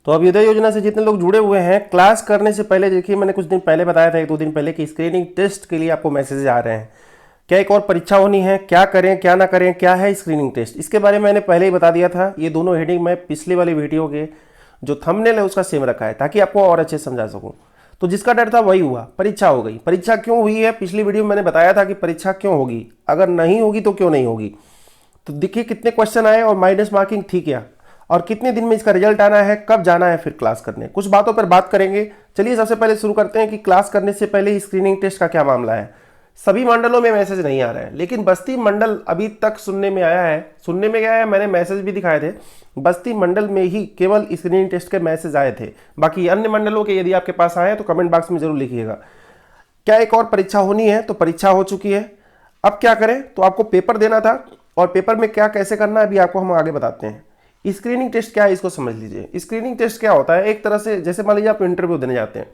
तो अभ्युदय योजना से जितने लोग जुड़े हुए हैं, क्लास करने से पहले देखिए, मैंने कुछ दिन पहले बताया था, 1-2 दिन पहले, कि स्क्रीनिंग टेस्ट के लिए आपको मैसेज आ रहे हैं। क्या एक और परीक्षा होनी है, क्या करें क्या ना करें, क्या है स्क्रीनिंग टेस्ट, इसके बारे में मैंने पहले ही बता दिया था। ये दोनों हेडिंग मैं पिछले वाली वीडियो के जो थंबनेल है उसका सेम रखा है, ताकि आपको और अच्छे से समझा सकूं। तो जिसका डर था वही हुआ, परीक्षा हो गई। परीक्षा क्यों हुई है, पिछली वीडियो में मैंने बताया था कि परीक्षा क्यों होगी, अगर नहीं होगी तो क्यों नहीं होगी। तो देखिए कितने क्वेश्चन आए और माइनस मार्किंग थी क्या, और कितने दिन में इसका रिजल्ट आना है, कब जाना है फिर क्लास करने, कुछ बातों पर बात करेंगे। चलिए सबसे पहले शुरू करते हैं कि क्लास करने से पहले स्क्रीनिंग टेस्ट का क्या मामला है। सभी मंडलों में मैसेज नहीं आ रहा है, लेकिन बस्ती मंडल अभी तक सुनने में आया है, मैंने मैसेज भी दिखाए थे, बस्ती मंडल में ही केवल स्क्रीनिंग टेस्ट के मैसेज आए थे। बाकी अन्य मंडलों के यदि आपके पास आए तो कमेंट बॉक्स में जरूर लिखिएगा। क्या एक और परीक्षा होनी है, तो परीक्षा हो चुकी है। अब क्या करें, तो आपको पेपर देना था, और पेपर में क्या कैसे करना है अभी आपको हम आगे बताते हैं। स्क्रीनिंग टेस्ट क्या है इसको समझ लीजिए। स्क्रीनिंग टेस्ट क्या होता है, एक तरह से जैसे मान लीजिए आप इंटरव्यू देने जाते हैं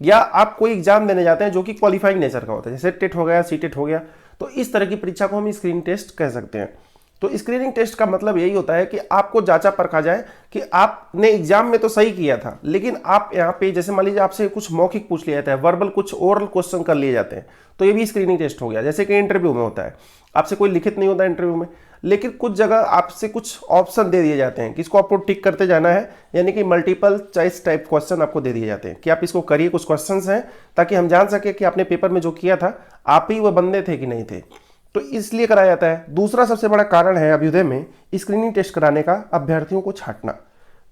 या आप कोई एग्जाम देने जाते हैं जो कि क्वालिफाइंग नेचर का होता है, जैसे टेट हो गया, सीटेट हो गया, तो इस तरह की परीक्षा को हम स्क्रीनिंग टेस्ट कह सकते हैं। तो स्क्रीनिंग टेस्ट का मतलब यही होता है कि आपको जांचा परखा जाए कि आपने एग्जाम में तो सही किया था, लेकिन आप यहाँ पे जैसे मान लीजिए आपसे कुछ मौखिक पूछ लिया जाता है, वर्बल कुछ ओरल क्वेश्चन कर लिए जाते हैं, तो ये भी स्क्रीनिंग टेस्ट हो गया। जैसे कि इंटरव्यू में होता है, आपसे कोई लिखित नहीं होता इंटरव्यू में, लेकिन कुछ जगह आपसे कुछ ऑप्शन दे दिए जाते हैं कि इसको आपको टिक करते जाना है, यानी कि मल्टीपल चॉइस टाइप क्वेश्चन आपको दे दिए जाते हैं कि आप इसको करिए, कुछ क्वेश्चंस हैं, ताकि हम जान सके कि आपने पेपर में जो किया था आप ही वो बंदे थे कि नहीं थे, तो इसलिए कराया जाता है। दूसरा सबसे बड़ा कारण है अभ्युदय में स्क्रीनिंग टेस्ट कराने का, अभ्यर्थियों को छांटना,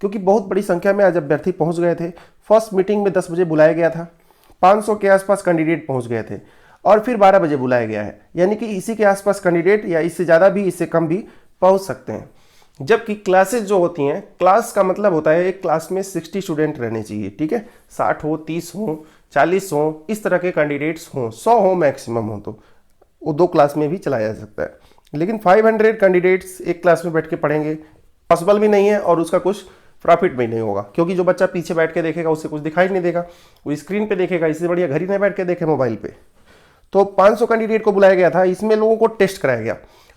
क्योंकि बहुत बड़ी संख्या में आज अभ्यर्थी पहुंच गए थे। फर्स्ट मीटिंग में 10 बजे बुलाया गया था, 500 के आसपास कैंडिडेट पहुंच गए थे, और फिर 12 बजे बुलाया गया है, यानी कि इसी के आसपास कैंडिडेट या इससे ज़्यादा भी, इससे कम भी पहुंच सकते हैं। जबकि क्लासेस जो होती हैं, क्लास का मतलब होता है एक क्लास में 60 स्टूडेंट रहने चाहिए, ठीक है, 60 हो, 30 हो, 40 हो, इस तरह के कैंडिडेट्स हों, 100 हो मैक्सिमम हो, तो वो 2 क्लास में भी चलाया जा सकता है। लेकिन 500 कैंडिडेट्स एक क्लास में बैठ के पढ़ेंगे पॉसिबल भी नहीं है, और उसका कुछ प्रॉफिट भी नहीं होगा, क्योंकि जो बच्चा पीछे बैठ के देखेगा उससे कुछ दिखाई नहीं देगा, वो स्क्रीन पे देखेगा, इससे बढ़िया घर ही नहीं बैठ के देखे मोबाइल पे। तो 500 कैंडिडेट को बुलाया गया था, इसमें लोगों को टेस्ट कराया गया।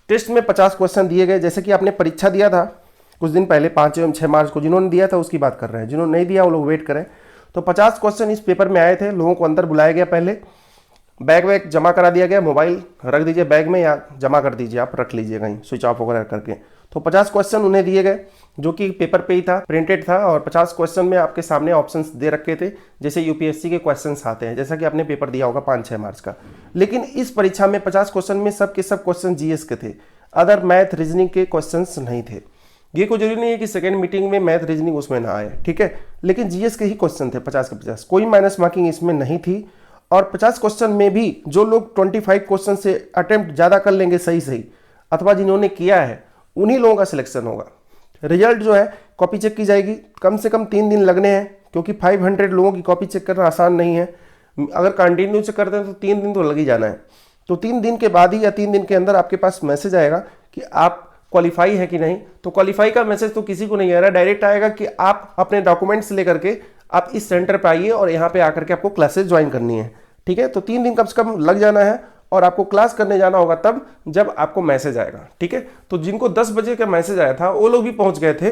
टेस्ट में 50 क्वेश्चन दिए गए, जैसे कि आपने परीक्षा दिया था कुछ दिन पहले 5 एवं 6 मार्च को, जिन्होंने दिया था उसकी बात कर रहे हैं, जिन्होंने नहीं दिया वो लोग वेट करें। तो 50 क्वेश्चन इस पेपर में आए थे, लोगों को अंदर बुलाया गया, पहले बैग वैग जमा करा दिया गया, मोबाइल रख दीजिए बैग में या जमा कर दीजिए, आप रख लीजिए कहीं स्विच ऑफ वगैरह करके। तो 50 क्वेश्चन उन्हें दिए गए, जो कि पेपर पे ही था, प्रिंटेड था, और 50 क्वेश्चन में आपके सामने ऑप्शंस दे रखे थे, जैसे यूपीएससी के क्वेश्चंस आते हैं, जैसा कि आपने पेपर दिया होगा 5-6 मार्च का। लेकिन इस परीक्षा में 50 क्वेश्चन में सब के सब क्वेश्चन जीएस के थे, अदर मैथ रीजनिंग के क्वेश्चन नहीं थे। ये कोई जरूरी नहीं है कि सेकेंड मीटिंग में मैथ रीजनिंग उसमें ना आए, ठीक है, लेकिन जीएस के ही क्वेश्चन थे 50 के 50, कोई माइनस मार्किंग इसमें नहीं थी। और 50 क्वेश्चन में भी जो लोग 25 क्वेश्चन से अटेम्प्ट ज़्यादा कर लेंगे सही अथवा जिन्होंने किया है, उन्हीं लोगों का सिलेक्शन होगा। रिजल्ट जो है कॉपी चेक की जाएगी, कम से कम 3 दिन लगने हैं, क्योंकि 500 लोगों की कॉपी चेक करना आसान नहीं है। अगर कंटिन्यू चेक करते हैं तो 3 दिन तो लग ही जाना है। तो 3 दिन के बाद ही या 3 दिन के अंदर आपके पास मैसेज आएगा कि आप क्वालिफाई है कि नहीं। तो क्वालिफाई का मैसेज तो किसी को नहीं आ रहा, डायरेक्ट आएगा कि आप अपने डॉक्यूमेंट्स लेकर के आप इस सेंटर पर आइए और यहाँ पे आकर के आपको क्लासेस ज्वाइन करनी है, ठीक है। तो 3 दिन कम से कम लग जाना है, और आपको क्लास करने जाना होगा तब जब आपको मैसेज आएगा, ठीक है। तो जिनको 10 बजे का मैसेज आया था वो लोग भी पहुंच गए थे,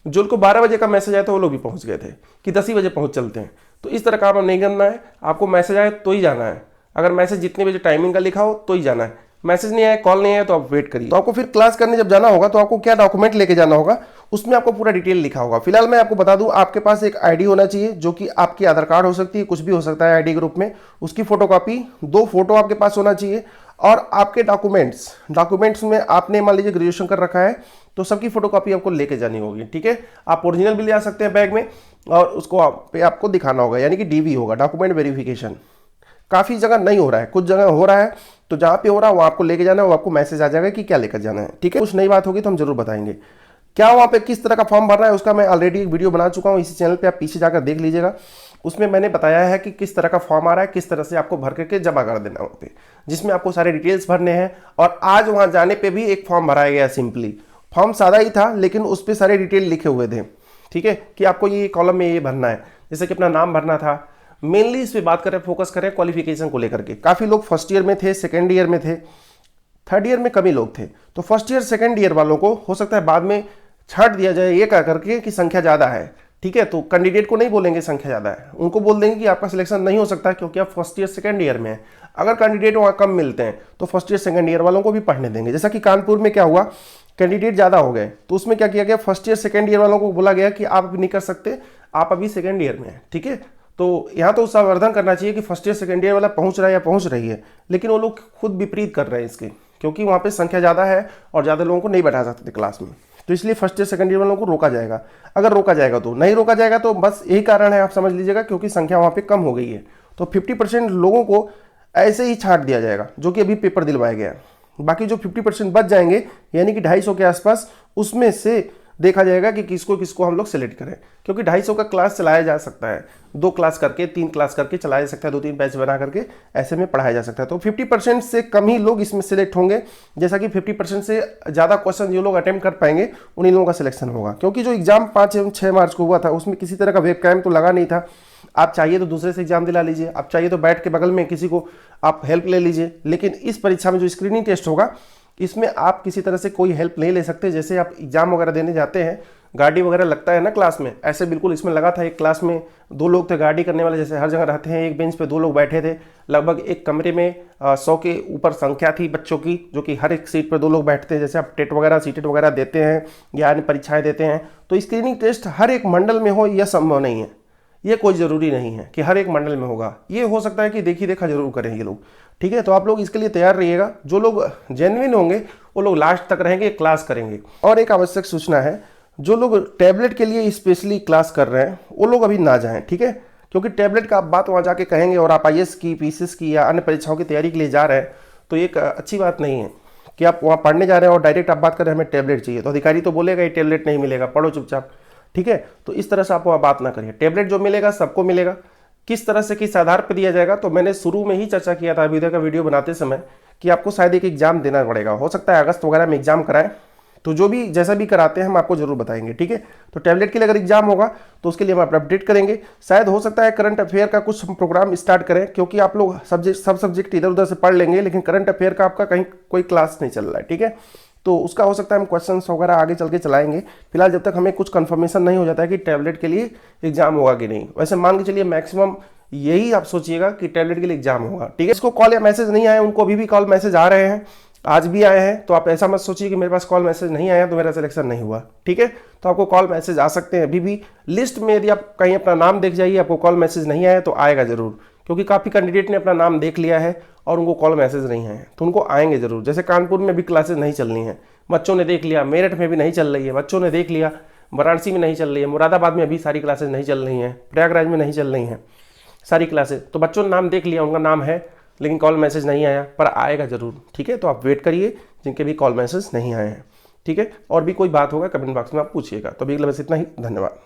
जो को 12 बजे का मैसेज आया था वो लोग भी पहुंच गए थे कि 10 ही बजे पहुंच चलते हैं। तो इस तरह काम नहीं करना है, आपको मैसेज आए तो ही जाना है। अगर मैसेज जितने बजे टाइमिंग का लिखा हो तो ही जाना है, मैसेज नहीं आया, कॉल नहीं आया तो आप वेट करिए। तो आपको फिर क्लास करने जब जाना होगा तो आपको क्या डॉक्यूमेंट लेके जाना होगा, उसमें आपको पूरा डिटेल लिखा होगा। फिलहाल मैं आपको बता दूं, आपके पास एक आईडी होना चाहिए, जो कि आपकी आधार कार्ड हो सकती है, कुछ भी हो सकता है आईडी ग्रुप में, उसकी फोटोकॉपी, 2 फोटो आपके पास होना चाहिए, और आपके डॉक्यूमेंट्स में आपने मान लीजिए ग्रेजुएशन कर रखा है तो सबकी फोटोकॉपी आपको लेके जानी होगी, ठीक है। आप ओरिजिनल भी ले आ सकते हैं बैग में, और उसको आपको दिखाना होगा, यानी कि डीवी होगा, डॉक्यूमेंट वेरिफिकेशन। काफ़ी जगह नहीं हो रहा है, कुछ जगह हो रहा है, तो जहाँ पे हो रहा है वहाँ आपको लेके जाना है, वो आपको मैसेज आ जाएगा कि क्या लेकर जाना है, ठीक है। कुछ नई बात होगी तो हम जरूर बताएंगे। क्या वहाँ पे किस तरह का फॉर्म भरना है उसका मैं ऑलरेडी एक वीडियो बना चुका हूँ, इसी चैनल पे आप पीछे जाकर देख लीजिएगा। उसमें मैंने बताया है कि किस तरह का फॉर्म आ रहा है, किस तरह से आपको भर करके जमा कर देना वहाँ पे, जिसमें आपको सारे डिटेल्स भरने हैं। और आज वहाँ जाने पर भी एक फॉर्म भराया गया, सिंपली फॉर्म सादा ही था, लेकिन उस पर सारे डिटेल लिखे हुए थे, ठीक है, कि आपको ये कॉलम में ये भरना है, जैसे कि अपना नाम भरना था। मेनली इस पे बात करें, फोकस करें क्वालिफिकेशन को लेकर के। काफ़ी लोग फर्स्ट ईयर में थे, सेकेंड ईयर में थे, थर्ड ईयर में कम ही लोग थे। तो फर्स्ट ईयर सेकेंड ईयर वालों को हो सकता है बाद में छांट दिया जाए, ये कह करके कि संख्या ज़्यादा है, ठीक है। तो कैंडिडेट को नहीं बोलेंगे संख्या ज़्यादा है, उनको बोल देंगे कि आपका सिलेक्शन नहीं हो सकता है क्योंकि आप फर्स्ट ईयर सेकंड ईयर में हैं। अगर कैंडिडेट वहाँ कम मिलते हैं तो फर्स्ट ईयर सेकंड ईयर वालों को भी पढ़ने देंगे। जैसा कि कानपुर में क्या हुआ, कैंडिडेट ज़्यादा हो गए तो उसमें क्या किया गया, फर्स्ट ईयर सेकंड ईयर वालों को बोला गया कि आप अभी नहीं कर सकते, आप अभी सेकंड ईयर में हैं। ठीक है, तो यहाँ तो संवर्धन करना चाहिए कि फर्स्ट ईयर सेकंड ईयर वाला पहुँच रहा है या पहुँच रही है, लेकिन वो लोग खुद विपरीत कर रहे हैं इसके, क्योंकि वहाँ पे संख्या ज़्यादा है और ज़्यादा लोगों को नहीं बैठा सकते थे क्लास में। तो इसलिए फर्स्ट ईयर सेकंड ईयर वालों को रोका जाएगा। अगर रोका जाएगा तो नहीं रोका जाएगा, तो बस यही कारण है, आप समझ लीजिएगा, क्योंकि संख्या वहाँ पे कम हो गई है। तो 50% लोगों को ऐसे ही छांट दिया जाएगा जो कि अभी पेपर दिलवाया गया है। बाकी जो 50% बच जाएंगे, यानी कि 250 के आसपास, उसमें से देखा जाएगा कि किसको किसको हम लोग सेलेक्ट करें, क्योंकि 250 का क्लास चलाया जा सकता है, 2 क्लास करके 3 क्लास करके चलाया जा सकता है, 2-3 बैच बना करके ऐसे में पढ़ाया जा सकता है। तो 50% से कम ही लोग इसमें सिलेक्ट होंगे, जैसा कि 50% से ज़्यादा क्वेश्चन जो लोग अटेम्प्ट कर पाएंगे उन्हीं लोगों का सिलेक्शन होगा। क्योंकि जो एग्जाम 5 एवं 6 मार्च को हुआ था उसमें किसी तरह का वेब कैम तो लगा नहीं था। आप चाहिए तो दूसरे से एग्जाम दिला लीजिए, आप चाहिए तो बैठ के बगल में किसी को आप हेल्प ले लीजिए, लेकिन इस परीक्षा में जो स्क्रीनिंग टेस्ट होगा इसमें आप किसी तरह से कोई हेल्प नहीं ले सकते। जैसे आप एग्जाम वगैरह देने जाते हैं, गाड़ी वगैरह लगता है ना क्लास में, ऐसे बिल्कुल इसमें लगा था। एक क्लास में 2 लोग थे गाड़ी करने वाले, जैसे हर जगह रहते हैं, एक बेंच पे 2 लोग बैठे थे। लगभग एक कमरे में 100 के ऊपर संख्या थी बच्चों की, जो कि हर एक सीट पर 2 लोग बैठते हैं। जैसे आप टेट वगैरह सीटेट वगैरह देते हैं या अन्य परीक्षाएं देते हैं, तो स्क्रीनिंग टेस्ट हर एक मंडल में हो यह संभव नहीं है। ये कोई ज़रूरी नहीं है कि हर एक मंडल में होगा, ये हो सकता है कि देखी देखा जरूर करें ये लोग। ठीक है, तो आप लोग इसके लिए तैयार रहिएगा। जो लोग जेन्युइन होंगे वो लोग लास्ट तक रहेंगे, क्लास करेंगे। और एक आवश्यक सूचना है, जो लोग टैबलेट के लिए स्पेशली क्लास कर रहे हैं वो लोग अभी ना जाएं। ठीक है, क्योंकि टैबलेट का आप बात वहाँ जाके कहेंगे और आप IAS की, PCS की या अन्य परीक्षाओं की तैयारी के लिए जा रहे हैं, तो एक अच्छी बात नहीं है कि आप वहाँ पढ़ने जा रहे हैं और डायरेक्ट आप बात कर रहे हैं हमें टैबलेट चाहिए, तो अधिकारी तो बोलेगा ये टैबलेट नहीं मिलेगा, पढ़ो चुपचाप। ठीक है, तो इस तरह से आप वहाँ बात ना करिए। टैबलेट जो मिलेगा सबको मिलेगा। किस तरह से, किस आधार पर दिया जाएगा, तो मैंने शुरू में ही चर्चा किया था अभ्युदय का वीडियो बनाते समय कि आपको शायद एक एग्जाम देना पड़ेगा। हो सकता है अगस्त वगैरह में एग्जाम कराएं, तो जो भी जैसा भी कराते हैं हम आपको जरूर बताएंगे। ठीक है, तो टैबलेट के लिए अगर एग्जाम होगा तो उसके लिए हम अपडेट करेंगे। शायद हो सकता है करंट अफेयर का कुछ प्रोग्राम स्टार्ट करें, क्योंकि आप लोग सब सब्जेक्ट इधर उधर से पढ़ लेंगे, लेकिन करंट अफेयर का आपका कहीं कोई क्लास नहीं चल रहा है। ठीक है, तो उसका हो सकता है हम क्वेश्चंस वगैरह आगे चल के चलाएंगे। फिलहाल जब तक हमें कुछ कंफर्मेशन नहीं हो जाता है कि टैबलेट के लिए एग्जाम होगा कि नहीं। वैसे मान के चलिए मैक्सिमम यही आप सोचिएगा कि टैबलेट के लिए एग्जाम होगा। ठीक है, इसको कॉल या मैसेज नहीं आए, उनको अभी भी कॉल मैसेज आ रहे हैं, आज भी आए हैं। तो आप ऐसा मत सोचिए कि मेरे पास कॉल मैसेज नहीं आया तो मेरा सिलेक्शन नहीं हुआ। ठीक है, तो आपको कॉल मैसेज आ सकते हैं अभी भी। लिस्ट में यदि आप कहीं अपना नाम देख जाइए, आपको कॉल मैसेज नहीं आया तो आएगा जरूर, क्योंकि काफ़ी कैंडिडेट ने अपना नाम देख लिया है और उनको कॉल मैसेज नहीं आए, तो उनको आएंगे जरूर। जैसे कानपुर में भी क्लासेज नहीं चलनी है, बच्चों ने देख लिया। मेरठ में भी नहीं चल रही है, बच्चों ने देख लिया। वाराणसी में नहीं चल रही है, मुरादाबाद में अभी सारी क्लासेज नहीं चल रही हैं, प्रयागराज में नहीं चल रही हैं सारी क्लासेज। तो बच्चों ने नाम देख लिया, उनका नाम है, लेकिन कॉल मैसेज नहीं आया, पर आएगा जरूर। ठीक है, तो आप वेट करिए जिनके भी कॉल मैसेज नहीं आए हैं। ठीक है, और भी कोई बात होगा कमेंट बॉक्स में आप पूछिएगा। तो अभी बस इतना ही, धन्यवाद।